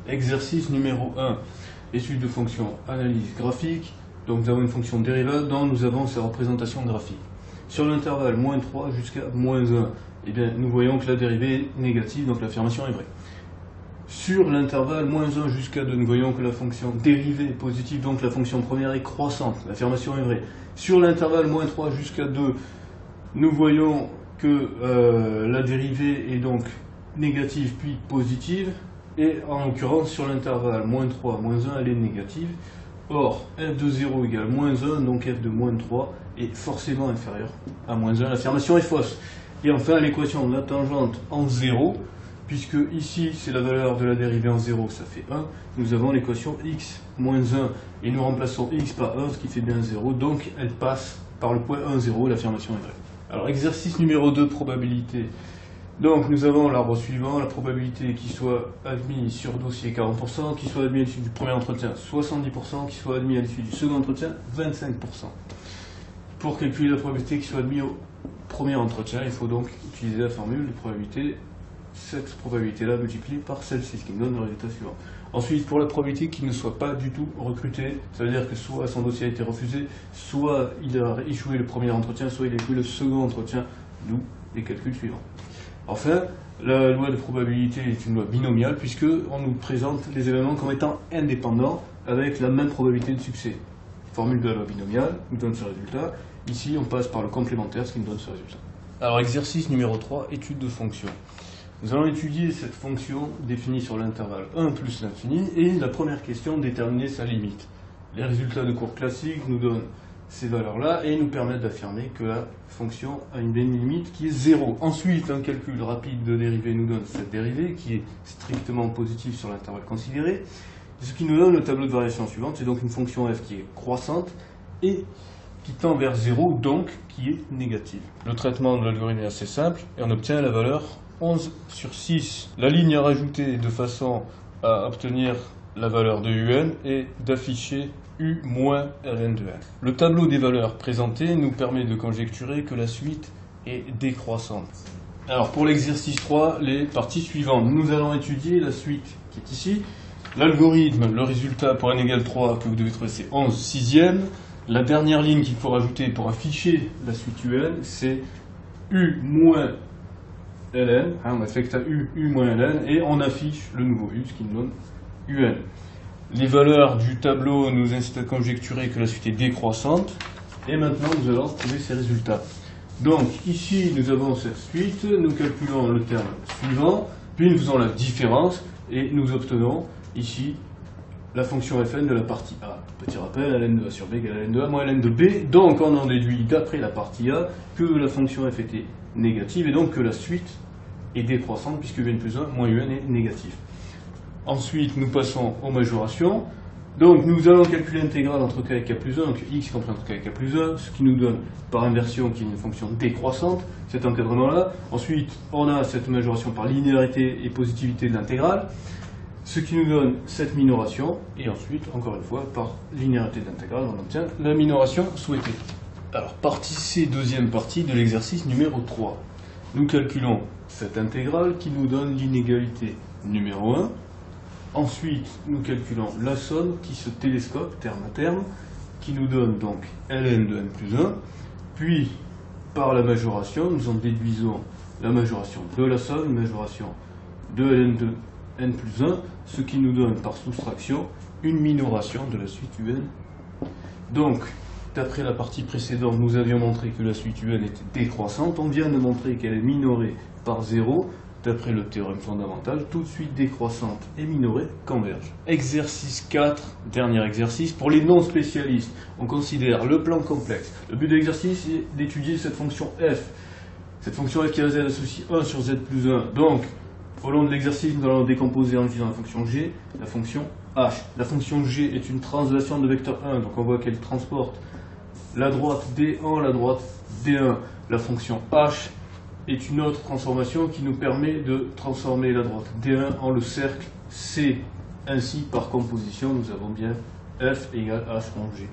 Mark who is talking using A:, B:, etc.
A: Exercice numéro 1, étude de fonction analyse graphique. Donc nous avons une fonction dérivable dont nous avons sa représentation graphique. Sur l'intervalle moins 3 jusqu'à moins 1, eh bien, nous voyons que la dérivée est négative, donc l'affirmation est vraie. Sur l'intervalle moins 1 jusqu'à 2, nous voyons que la fonction dérivée est positive, donc la fonction première est croissante, l'affirmation est vraie. Sur l'intervalle moins 3 jusqu'à 2, nous voyons que la dérivée est donc négative puis positive, et en l'occurrence sur l'intervalle moins 3, moins 1, elle est négative. Or, f de 0 égale moins 1, donc f de moins 3 est forcément inférieur à moins 1, l'affirmation est fausse. Et enfin, l'équation de la tangente en 0, puisque ici c'est la valeur de la dérivée en 0, ça fait 1, nous avons l'équation x moins 1, et nous remplaçons x par 1, ce qui fait bien 0, donc elle passe par le point 1, 0, l'affirmation est vraie. Alors, exercice numéro 2, probabilité. Donc, nous avons l'arbre suivant, la probabilité qu'il soit admis sur dossier 40%, qu'il soit admis à l'issue du premier entretien 70%, qu'il soit admis à l'issue du second entretien 25%. Pour calculer la probabilité qu'il soit admis au premier entretien, il faut donc utiliser la formule de probabilité, cette probabilité-là multipliée par celle-ci, ce qui nous donne le résultat suivant. Ensuite, pour la probabilité qu'il ne soit pas du tout recruté, ça veut dire que soit son dossier a été refusé, soit il a échoué le premier entretien, soit il a échoué le second entretien, d'où les calculs suivants. Enfin, la loi de probabilité est une loi binomiale, puisqu'on nous présente les événements comme étant indépendants, avec la même probabilité de succès. Formule de la loi binomiale nous donne ce résultat. Ici, on passe par le complémentaire, ce qui nous donne ce résultat. Alors, exercice numéro 3, étude de fonction. Nous allons étudier cette fonction définie sur l'intervalle 1 plus l'infini, et la première question, déterminer sa limite. Les résultats de cours classiques nous donnent ces valeurs-là et nous permettent d'affirmer que la fonction a une limite qui est 0. Ensuite, un calcul rapide de dérivée nous donne cette dérivée qui est strictement positive sur l'intervalle considéré. Ce qui nous donne le tableau de variation suivante, c'est donc une fonction f qui est croissante et qui tend vers 0, donc qui est négative. Le traitement de l'algorithme est assez simple et on obtient la valeur 11 sur 6. La ligne à rajouter de façon à obtenir la valeur de un est d'afficher u moins ln de 1. Le tableau des valeurs présentées nous permet de conjecturer que la suite est décroissante. Alors pour l'exercice 3, les parties suivantes. Nous allons étudier la suite qui est ici. L'algorithme, le résultat pour n égale 3 que vous devez trouver, c'est 11 sixièmes. La dernière ligne qu'il faut rajouter pour afficher la suite un, c'est u moins ln. On affecte à u moins ln et on affiche le nouveau u, ce qui nous donne un. Les valeurs du tableau nous incitent à conjecturer que la suite est décroissante. Et maintenant, nous allons trouver ces résultats. Donc, ici, nous avons cette suite. Nous calculons le terme suivant. Puis, nous faisons la différence. Et nous obtenons, ici, la fonction fn de la partie A. Petit rappel, ln de A sur B égale ln de A moins ln de B. Donc, on en déduit, d'après la partie A, que la fonction f était négative. Et donc, que la suite est décroissante, puisque un plus 1 moins un est négatif. Ensuite, nous passons aux majorations. Donc, nous allons calculer l'intégrale entre k et k plus 1, donc x compris entre k et k plus 1, ce qui nous donne, par inversion, qui est une fonction décroissante, cet encadrement-là. Ensuite, on a cette majoration par linéarité et positivité de l'intégrale, ce qui nous donne cette minoration. Et ensuite, encore une fois, par linéarité de l'intégrale, on obtient la minoration souhaitée. Alors, partie C, deuxième partie de l'exercice numéro 3. Nous calculons cette intégrale qui nous donne l'inégalité numéro 1. Ensuite, nous calculons la somme qui se télescope terme à terme, qui nous donne donc ln de n plus 1. Puis, par la majoration, nous en déduisons la majoration de la somme, majoration de ln de n plus 1, ce qui nous donne par soustraction une minoration de la suite un. Donc, d'après la partie précédente, nous avions montré que la suite un était décroissante. On vient de montrer qu'elle est minorée par 0. D'après le théorème fondamental, tout de suite décroissante et minorée convergent. Exercice 4, dernier exercice. Pour les non-spécialistes, on considère le plan complexe. Le but de l'exercice est d'étudier cette fonction f. Cette fonction f qui a z associe 1 sur z plus 1. Donc, au long de l'exercice, nous allons décomposer en utilisant la fonction g, la fonction h. La fonction g est une translation de vecteur 1, donc on voit qu'elle transporte la droite d1, la droite d1. La fonction h est une autre transformation qui nous permet de transformer la droite D1 en le cercle C. Ainsi, par composition, nous avons bien F égale H rond G.